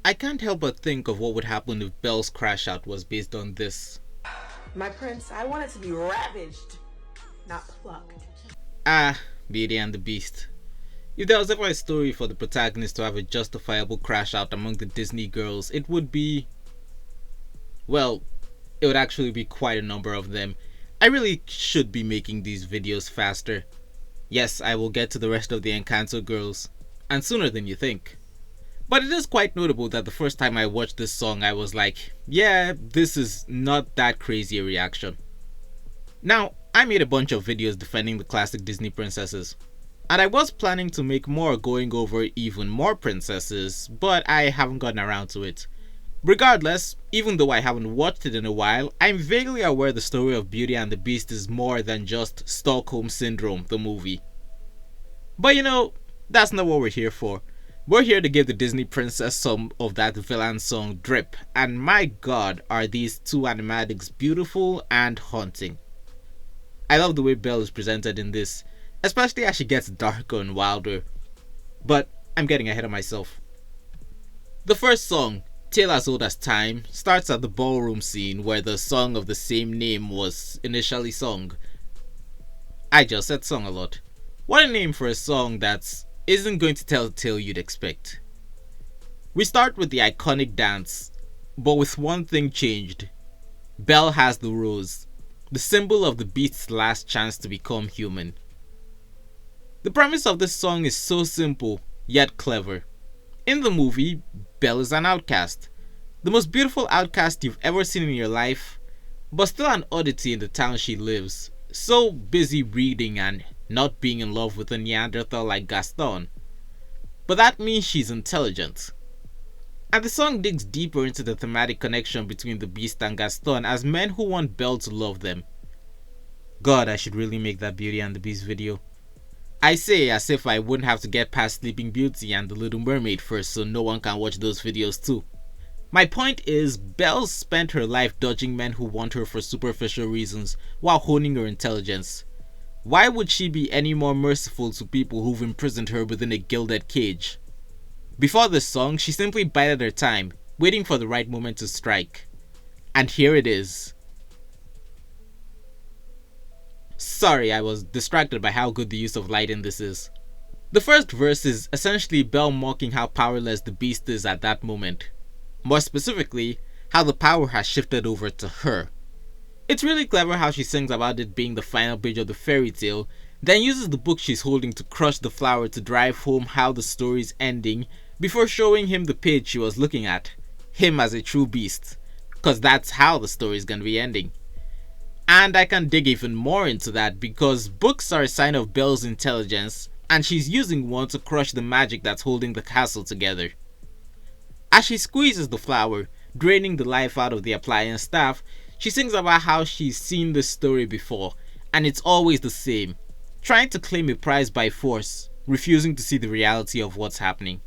I can't help but think of what would happen if Belle's crash out was based on this. My prince, I want it to be ravaged, not plucked. Ah, Beauty and the Beast. If there was ever a story for the protagonist to have a justifiable crash out among the Disney girls, it would be... well, it would actually be quite a number of them. I really should be making these videos faster. Yes, I will get to the rest of the Encanto girls, and sooner than you think. But it is quite notable that the first time I watched this song I was like, yeah, this is not that crazy a reaction. Now, I made a bunch of videos defending the classic Disney princesses, and I was planning to make more going over even more princesses, but I haven't gotten around to it. Regardless, even though I haven't watched it in a while, I'm vaguely aware the story of Beauty and the Beast is more than just Stockholm Syndrome, the movie. But you know, that's not what we're here for. We're here to give the Disney princess some of that villain song drip, and my god are these two animatics beautiful and haunting. I love the way Belle is presented in this, especially as she gets darker and wilder. But I'm getting ahead of myself. The first song, Tale as Old as Time, starts at the ballroom scene where the song of the same name was initially sung. I just said song a lot. What a name for a song that isn't going to tell the tale you'd expect. We start with the iconic dance, but with one thing changed. Belle has the rose, the symbol of the Beast's last chance to become human. The premise of this song is so simple, yet clever. In the movie, Belle is an outcast. The most beautiful outcast you've ever seen in your life, but still an oddity in the town she lives. So busy reading and not being in love with a Neanderthal like Gaston. But that means she's intelligent. And the song digs deeper into the thematic connection between the Beast and Gaston as men who want Belle to love them. God, I should really make that Beauty and the Beast video. I say as if I wouldn't have to get past Sleeping Beauty and The Little Mermaid first so no one can watch those videos too. My point is, Belle spent her life dodging men who want her for superficial reasons while honing her intelligence. Why would she be any more merciful to people who've imprisoned her within a gilded cage? Before this song, she simply bided her time, waiting for the right moment to strike. And here it is. Sorry, I was distracted by how good the use of light in this is. The first verse is essentially Belle mocking how powerless the Beast is at that moment. More specifically, how the power has shifted over to her. It's really clever how she sings about it being the final page of the fairy tale, then uses the book she's holding to crush the flower to drive home how the story's ending, before showing him the page she was looking at, him as a true beast, cause that's how the story's gonna be ending. And I can dig even more into that because books are a sign of Belle's intelligence, and she's using one to crush the magic that's holding the castle together. As she squeezes the flower, draining the life out of the appliance staff, she sings about how she's seen this story before, and it's always the same, trying to claim a prize by force, refusing to see the reality of what's happening.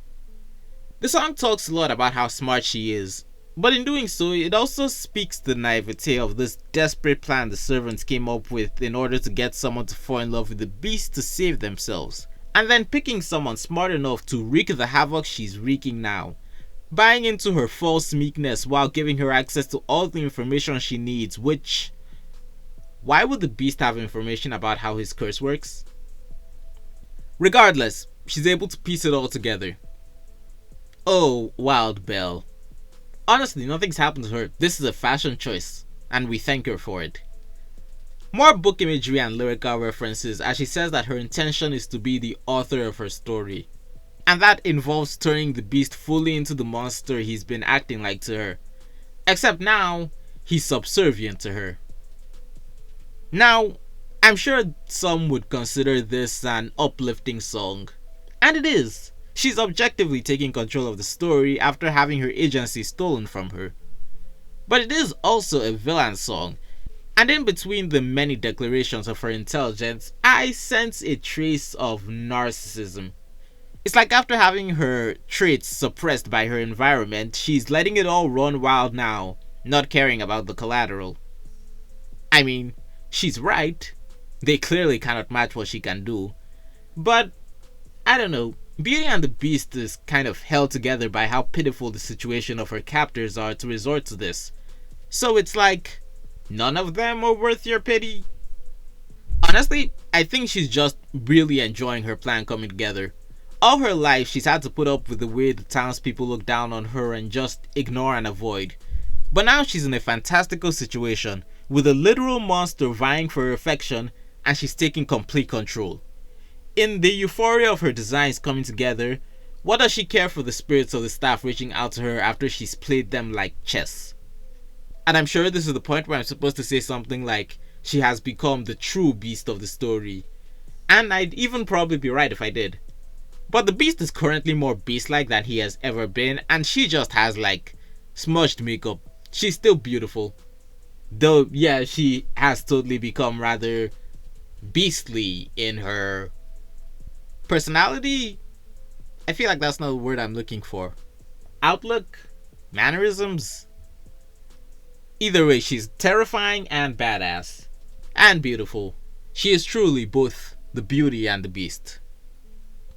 The song talks a lot about how smart she is, but in doing so, it also speaks to the naivete of this desperate plan the servants came up with in order to get someone to fall in love with the Beast to save themselves, and then picking someone smart enough to wreak the havoc she's wreaking now, buying into her false meekness while giving her access to all the information she needs, which... why would the Beast have information about how his curse works? Regardless, she's able to piece it all together. Oh, wild Belle. Honestly, nothing's happened to her. This is a fashion choice, and we thank her for it. More book imagery and lyrical references as she says that her intention is to be the author of her story. And that involves turning the Beast fully into the monster he's been acting like to her. Except now, he's subservient to her. Now, I'm sure some would consider this an uplifting song. And it is. She's objectively taking control of the story after having her agency stolen from her. But it is also a villain song. And in between the many declarations of her intelligence, I sense a trace of narcissism. It's like after having her traits suppressed by her environment, she's letting it all run wild now, not caring about the collateral. I mean, she's right. They clearly cannot match what she can do. But, I don't know, Beauty and the Beast is kind of held together by how pitiful the situation of her captors are to resort to this. So it's like, none of them are worth your pity? Honestly, I think she's just really enjoying her plan coming together. All her life, she's had to put up with the way the townspeople look down on her and just ignore and avoid. But now she's in a fantastical situation, with a literal monster vying for her affection, and she's taking complete control. In the euphoria of her designs coming together, what does she care for the spirits of the staff reaching out to her after she's played them like chess? And I'm sure this is the point where I'm supposed to say something like, she has become the true beast of the story. And I'd even probably be right if I did. But the beast is currently more beast-like than he has ever been, and she just has like smudged makeup. She's still beautiful. Though, yeah, she has totally become rather beastly in her personality. I feel like that's not the word I'm looking for. Outlook? Mannerisms? Either way, she's terrifying and badass. And beautiful. She is truly both the beauty and the beast.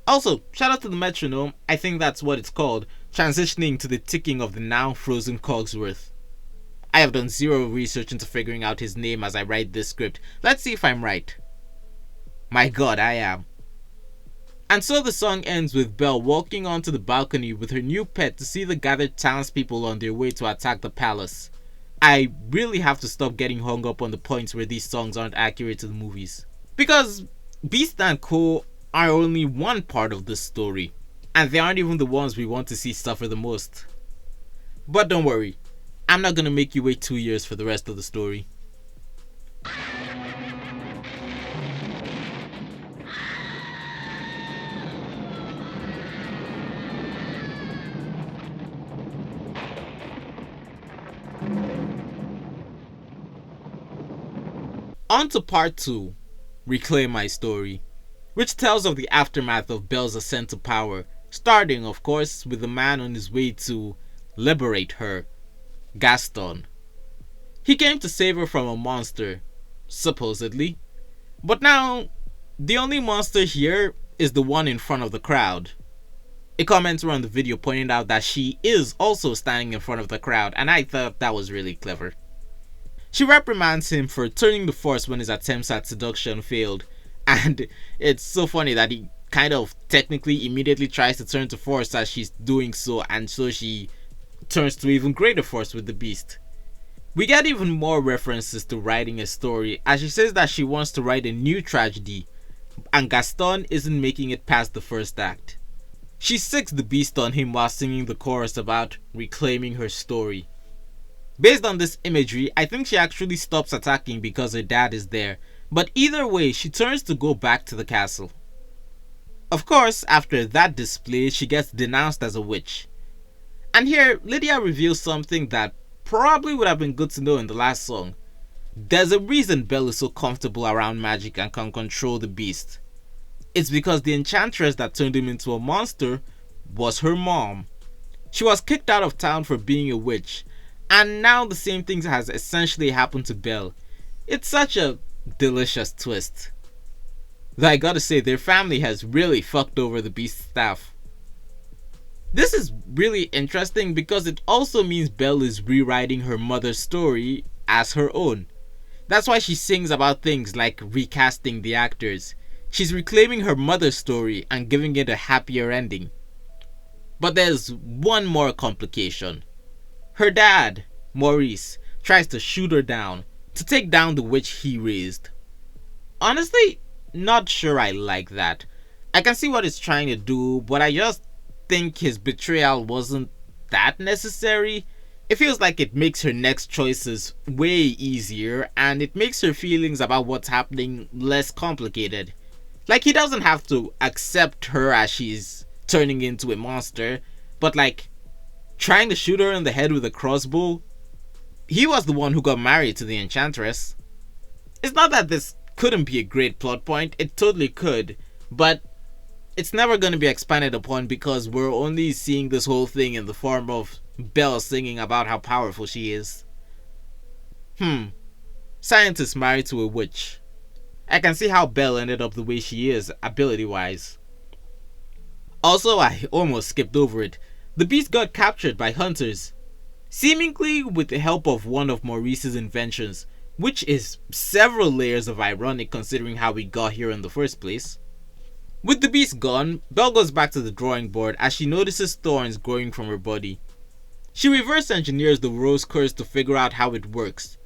Also, shout out to the metronome, I think that's what it's called, transitioning to the ticking of the now frozen Cogsworth. I have done zero research into figuring out his name as I write this script. Let's see if I'm right. My god, I am. And so the song ends with Belle walking onto the balcony with her new pet to see the gathered townspeople on their way to attack the palace. I really have to stop getting hung up on the points where these songs aren't accurate to the movies. Because Beast and Co. are only one part of this story, and they aren't even the ones we want to see suffer the most. But don't worry, I'm not gonna make you wait 2 years for the rest of the story. On to part 2, Reclaim My Story, which tells of the aftermath of Belle's ascent to power, starting, of course, with the man on his way to liberate her, Gaston. He came to save her from a monster, supposedly, but now, the only monster here is the one in front of the crowd. A commenter on the video pointed out that she is also standing in front of the crowd, and I thought that was really clever. She reprimands him for turning the force when his attempts at seduction failed, and it's so funny that he kind of technically immediately tries to turn to force as she's doing so, and so she turns to even greater force with the beast. We get even more references to writing a story, as she says that she wants to write a new tragedy, and Gaston isn't making it past the first act. She sicks the beast on him while singing the chorus about reclaiming her story. Based on this imagery, I think she actually stops attacking because her dad is there, but either way, she turns to go back to the castle. Of course, after that display, she gets denounced as a witch. And here, Lydia reveals something that probably would have been good to know in the last song. There's a reason Belle is so comfortable around magic and can control the beast. It's because the enchantress that turned him into a monster was her mom. She was kicked out of town for being a witch, and now the same thing has essentially happened to Belle. It's such a delicious twist. Though I gotta say, their family has really fucked over the beast staff. This is really interesting because it also means Belle is rewriting her mother's story as her own. That's why she sings about things like recasting the actors. She's reclaiming her mother's story and giving it a happier ending. But there's one more complication. Her dad, Maurice, tries to shoot her down, to take down the witch he raised. Honestly, not sure I like that. I can see what it's trying to do, but I just think his betrayal wasn't that necessary. It feels like it makes her next choices way easier, and it makes her feelings about what's happening less complicated. Like, he doesn't have to accept her as she's turning into a monster, but like, trying to shoot her in the head with a crossbow? He was the one who got married to the enchantress. It's not that this couldn't be a great plot point, it totally could, but it's never going to be expanded upon because we're only seeing this whole thing in the form of Belle singing about how powerful she is. Scientist married to a witch. I can see how Belle ended up the way she is, ability-wise. Also, I almost skipped over it. The beast got captured by hunters, seemingly with the help of one of Maurice's inventions, which is several layers of ironic considering how we got here in the first place. With the beast gone, Belle goes back to the drawing board as she notices thorns growing from her body. She reverse engineers the rose curse to figure out how it works,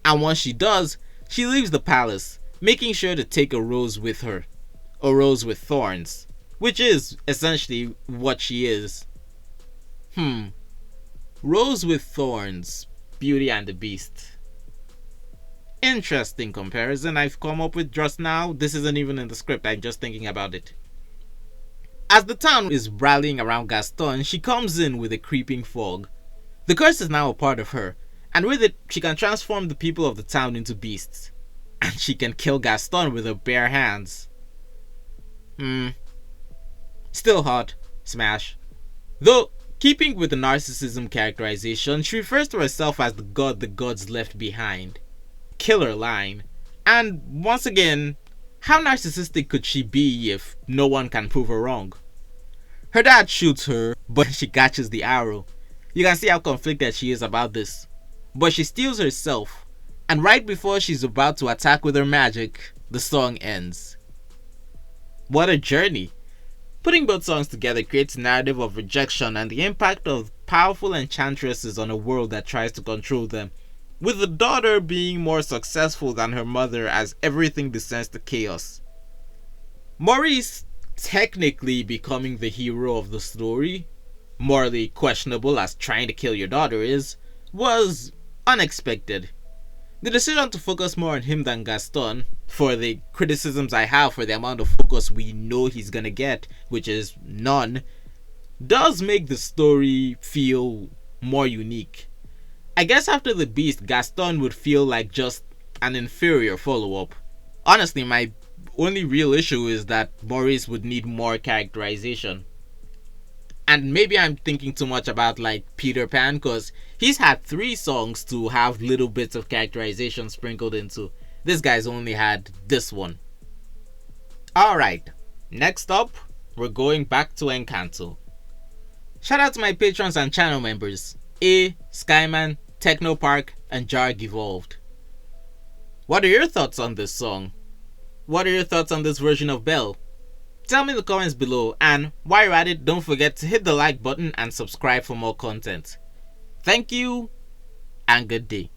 and once she does, she leaves the palace, making sure to take a rose with her. A rose with thorns, which is essentially what she is. Rose with thorns, Beauty and the Beast. Interesting comparison I've come up with just now. This isn't even in the script, I'm just thinking about it. As the town is rallying around Gaston, she comes in with a creeping fog. The curse is now a part of her, and with it, she can transform the people of the town into beasts. And she can kill Gaston with her bare hands. Still hot. Smash. Though, keeping with the narcissism characterization, she refers to herself as the god the gods left behind. Killer line. And once again, how narcissistic could she be if no one can prove her wrong? Her dad shoots her, but she catches the arrow. You can see how conflicted she is about this. But she steals herself, and right before she's about to attack with her magic, the song ends. What a journey! Putting both songs together creates a narrative of rejection and the impact of powerful enchantresses on a world that tries to control them, with the daughter being more successful than her mother as everything descends to chaos. Maurice technically becoming the hero of the story, morally questionable as trying to kill your daughter is, was unexpected. The decision to focus more on him than Gaston, for the criticisms I have for the amount of focus we know he's gonna get, which is none, does make the story feel more unique. I guess after the Beast, Gaston would feel like just an inferior follow-up. Honestly, my only real issue is that Maurice would need more characterization. And maybe I'm thinking too much about like Peter Pan, because he's had 3 songs to have little bits of characterization sprinkled into. This guy's only had this one. Alright, next up, we're going back to Encanto. Shout out to my patrons and channel members, A, Skyman, Technopark, and Jarg Evolved. What are your thoughts on this song? What are your thoughts on this version of Belle? Tell me in the comments below, and while you're at it, don't forget to hit the like button and subscribe for more content. Thank you, and good day.